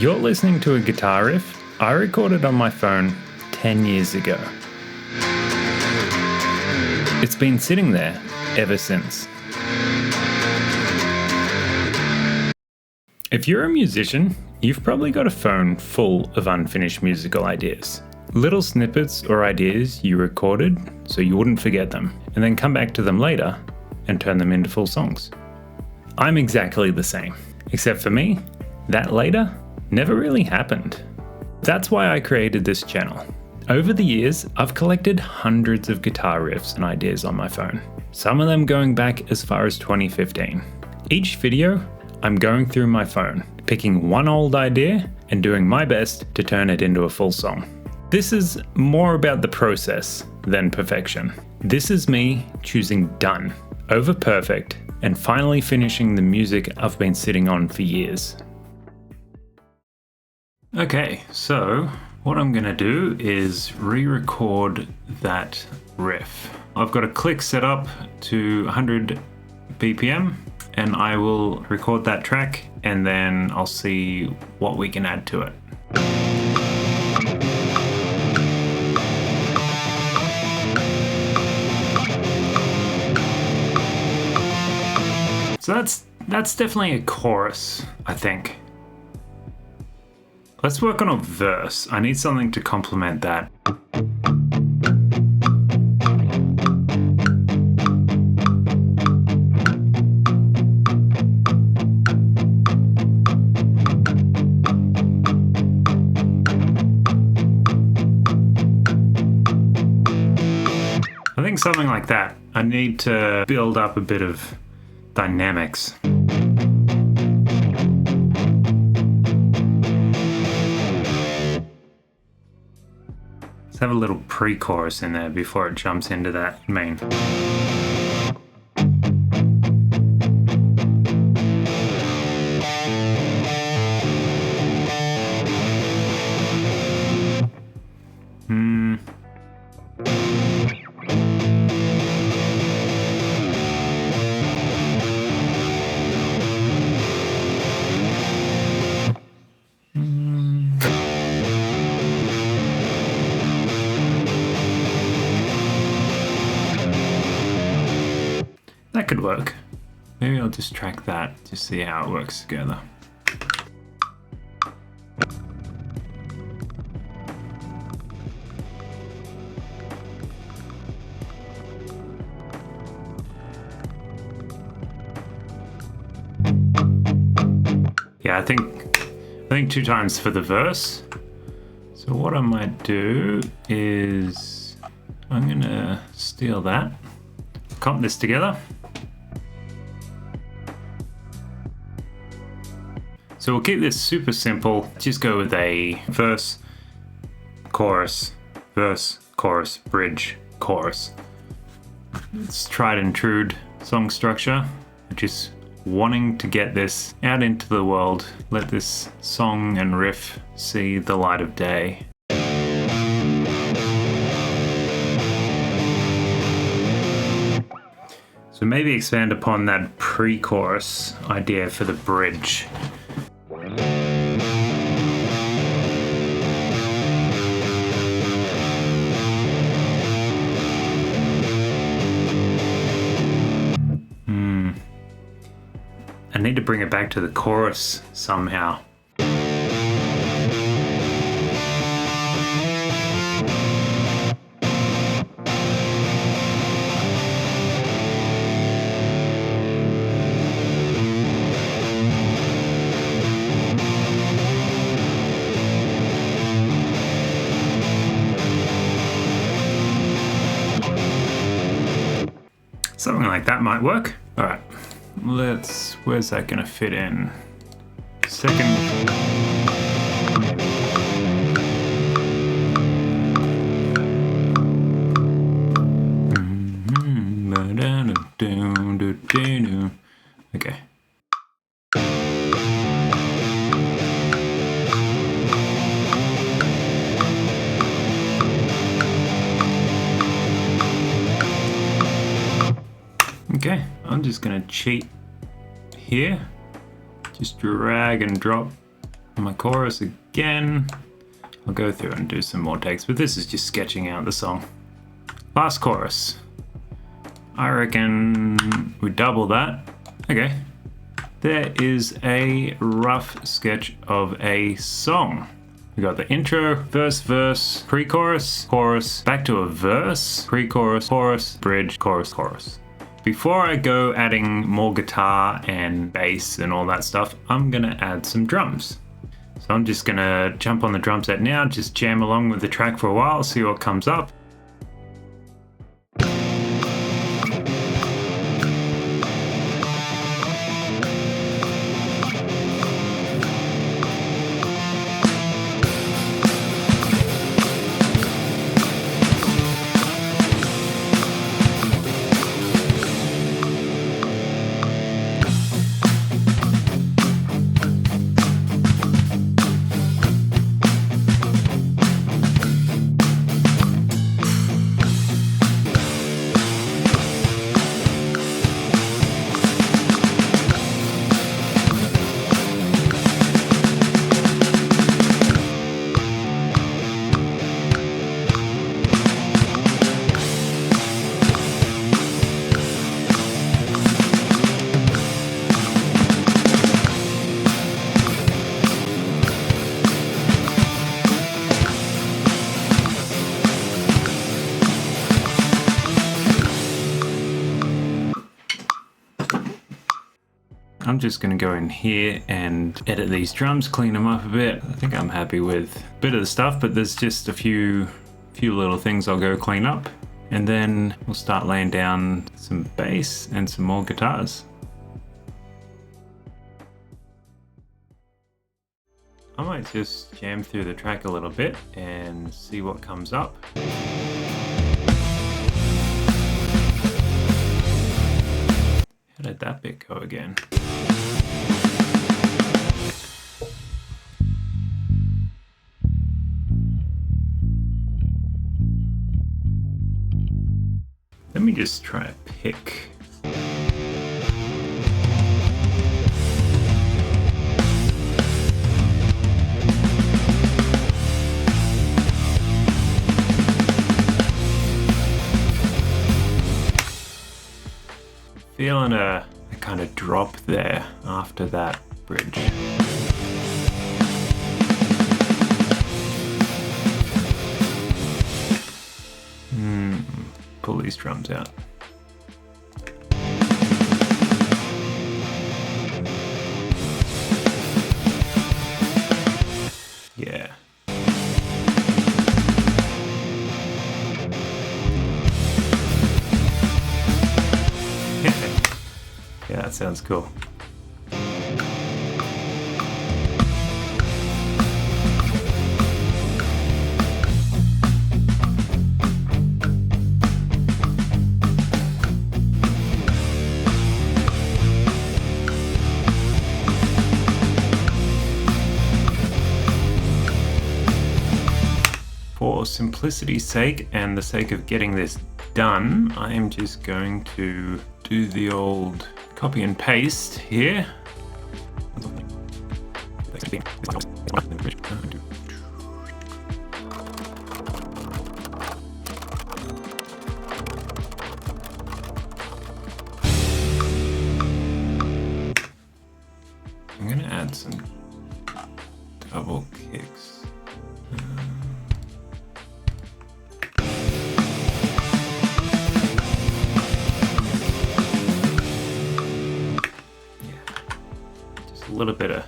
You're listening to a guitar riff I recorded on my phone 10 years ago. It's been sitting there ever since. If you're a musician, you've probably got a phone full of unfinished musical ideas. Little snippets or ideas you recorded so you wouldn't forget them, and then come back to them later and turn them into full songs. I'm exactly the same, except for me, that later never really happened. That's why I created this channel. Over the years, I've collected hundreds of guitar riffs and ideas on my phone, some of them going back as far as 2015. Each video, I'm going through my phone, picking one old idea and doing my best to turn it into a full song. This is more about the process than perfection. This is me choosing done over perfect and finally finishing the music I've been sitting on for years. Okay, so what I'm gonna do is re-record that riff. I've got a click set up to 100 BPM and I will record that track and then I'll see what we can add to it. So that's definitely a chorus, I think. Let's work on a verse. I need something to complement that. I think something like that. I need to build up a bit of dynamics. Let's have a little pre-chorus in there before it jumps into that main. That could work. Maybe I'll just track that to see how it works together. Yeah, I think 2 times for the verse. So what I might do is I'm gonna steal that, comp this together. So we'll keep this super simple. Just go with a verse, chorus, bridge, chorus. It's tried and true song structure. Just wanting to get this out into the world. Let this song and riff see the light of day. So maybe expand upon that pre-chorus idea for the bridge. I need to bring it back to the chorus somehow. Something like that might work. All right. Where's that gonna fit in? Second. Okay. Okay, I'm just gonna cheat here. Just drag and drop my chorus again. I'll go through and do some more takes, but this is just sketching out the song. Last chorus. I reckon we double that. Okay. There is a rough sketch of a song. We got the intro, verse, pre-chorus, chorus, back to a verse, pre-chorus, chorus, bridge, chorus, chorus. Before I go adding more guitar and bass and all that stuff, I'm gonna add some drums. So I'm just gonna jump on the drum set now, just jam along with the track for a while, see what comes up. I'm just gonna go in here and edit these drums, clean them up a bit. I think I'm happy with a bit of the stuff, but there's just a few little things I'll go clean up. And then we'll start laying down some bass and some more guitars. I might just jam through the track a little bit and see what comes up. How did that bit go again? Let me just try a pick. Feeling a kind of drop there after that bridge. Pull these drums out. Yeah. Yeah, that sounds cool. For simplicity's sake and the sake of getting this done, I am just going to do the old copy and paste here. I'm gonna add some double kicks. A little bit of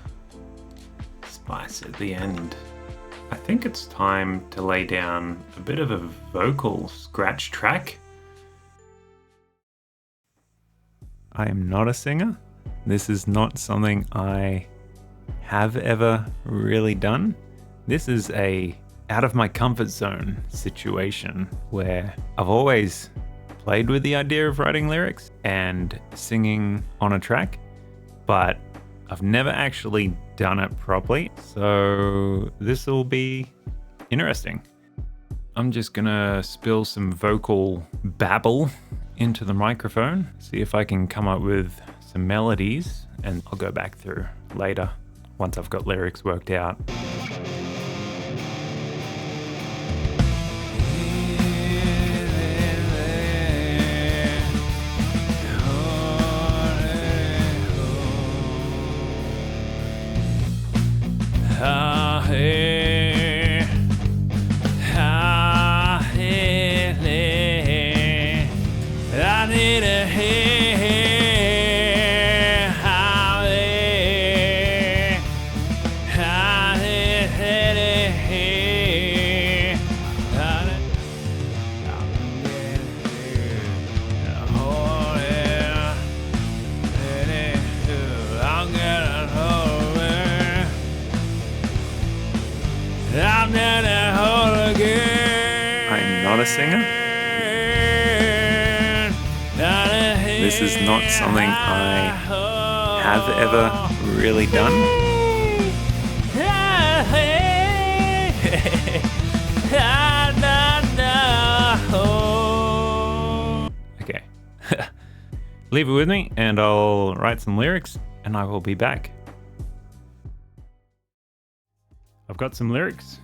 spice at the end. I think it's time to lay down a bit of a vocal scratch track. I am not a singer. This is not something I have ever really done. This is a out of my comfort zone situation where I've always played with the idea of writing lyrics and singing on a track, but I've never actually done it properly, so this will be interesting. I'm just gonna spill some vocal babble into the microphone, see if I can come up with some melodies, and I'll go back through later once I've got lyrics worked out. I'm not a singer. This is not something I have ever really done. Okay. Leave it with me and I'll write some lyrics and I will be back. I've got some lyrics.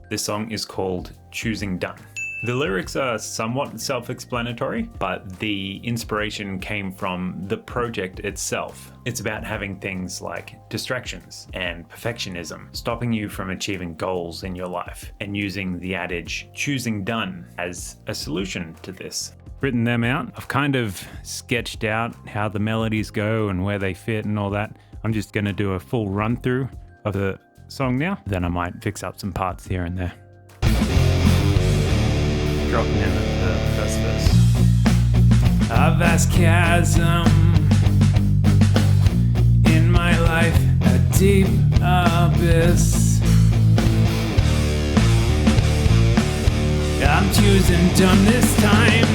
This song is called Choosing Done. The lyrics are somewhat self-explanatory, but the inspiration came from the project itself. It's about having things like distractions and perfectionism stopping you from achieving goals in your life, and using the adage choosing done as a solution to this. Written them out. I've kind of sketched out how the melodies go and where they fit and all that. I'm just going to do a full run through of the song now, then I might fix up some parts here and there. Dropping in the first verse. A vast chasm in my life, a deep abyss. I'm choosing done this time.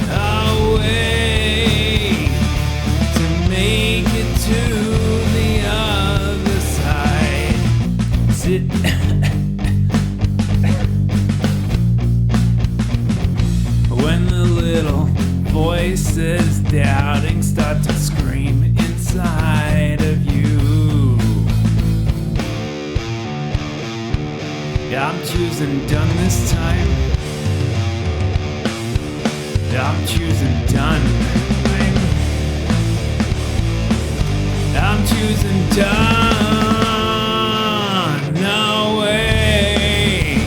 A way to make it to the other side. When the little voices doubting start to scream inside of you, yeah, I'm choosing done this time. Yeah, I'm choosing done. I'm choosing done. No way.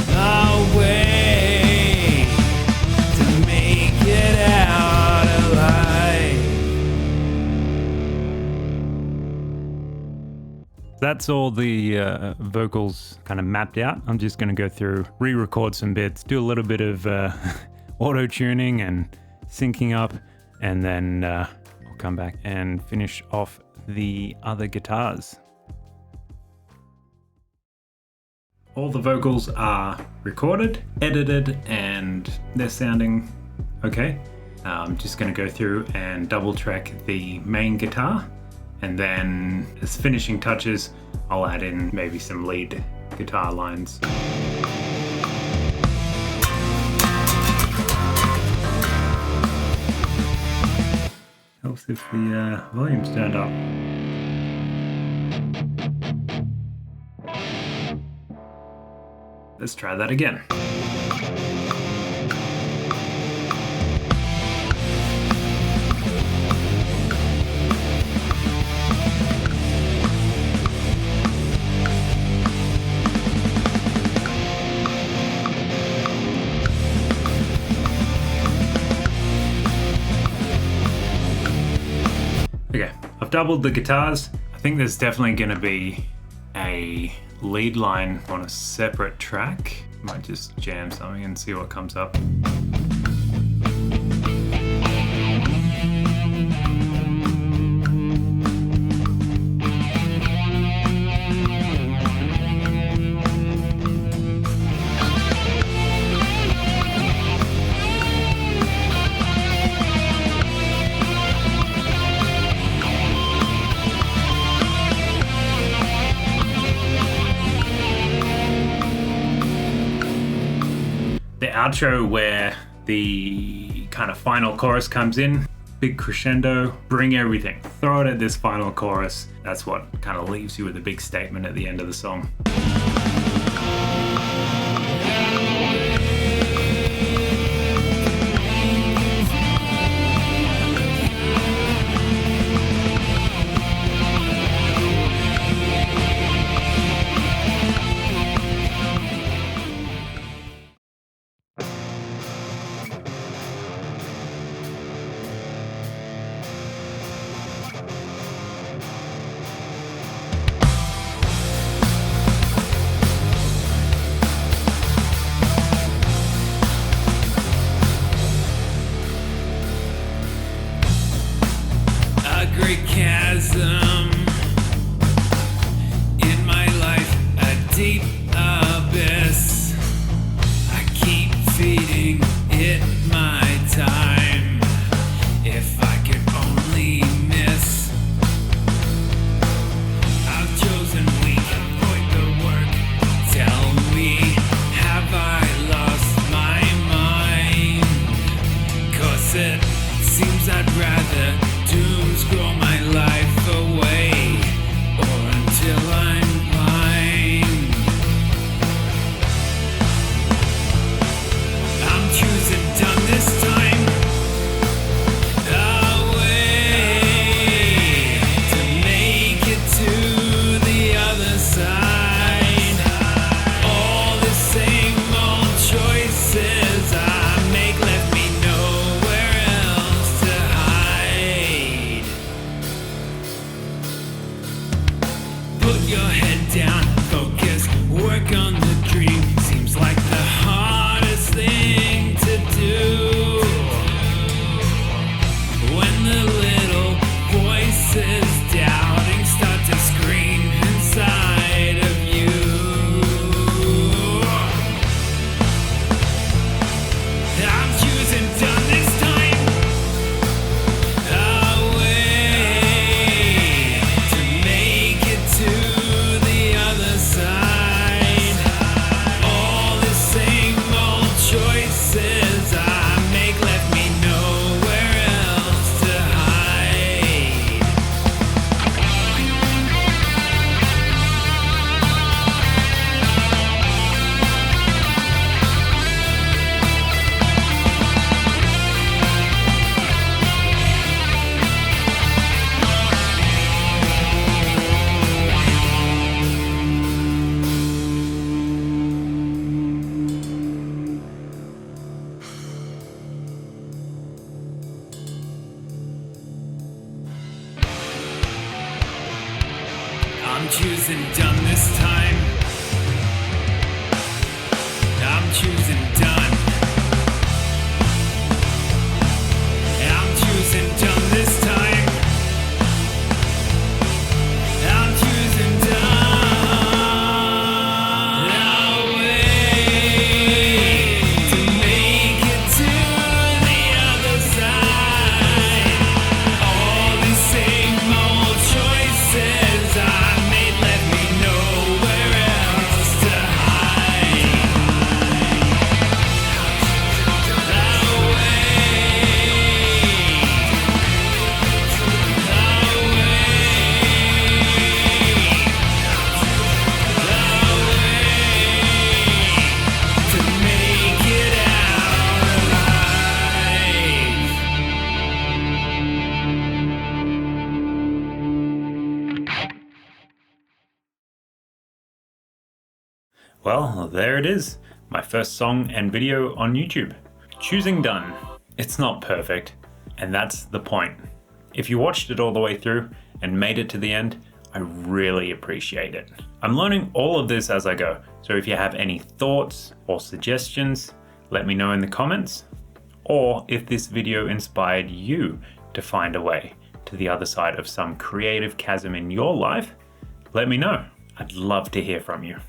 No way to make it out alive. That's all the vocals kind of mapped out. I'm just going to go through, re-record some bits, do a little bit of auto-tuning and syncing up, and then I'll come back and finish off the other guitars. All the vocals are recorded, edited, and they're sounding okay. I'm just going to go through and double track the main guitar, and then as finishing touches, I'll add in maybe some lead guitar lines. Helps if the volume's turned up. Let's try that again. Okay, I've doubled the guitars. I think there's definitely going to be a lead line on a separate track. Might just jam something and see what comes up. The outro where the kind of final chorus comes in, big crescendo, bring everything, throw it at this final chorus. That's what kind of leaves you with a big statement at the end of the song. Great chasm in my life, a deep abyss. I keep feeding it my time. If I could only miss, I've chosen weak, avoid the work. Tell me, have I lost my mind? 'Cause it seems I'd rather Dums grow my life away, or until I'm blind. I'm choosing done this time. A way to make it to the other side. All the same old choices I make left me nowhere else to hide. Put your head down, focus, work on the dream. Seems like the hardest thing to do. When the little voices doubting start to scream inside of you. I'm choosing done this time. A way to make it to the other side. All the same old choices I make left me nowhere else to hide. I'm choosing done this time. I'm choosing done. I'm choosing done this time. I'm choosing done. A way to make it to the other side. All the same old choices I made left me nowhere else to hide. To make it out alive. Well, there it is. My first song and video on YouTube. Choosing done. It's not perfect, and that's the point. If you watched it all the way through and made it to the end, I really appreciate it. I'm learning all of this as I go, so if you have any thoughts or suggestions, let me know in the comments. Or if this video inspired you to find a way to the other side of some creative chasm in your life, let me know. I'd love to hear from you.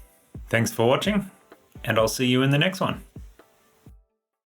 Thanks for watching, and I'll see you in the next one.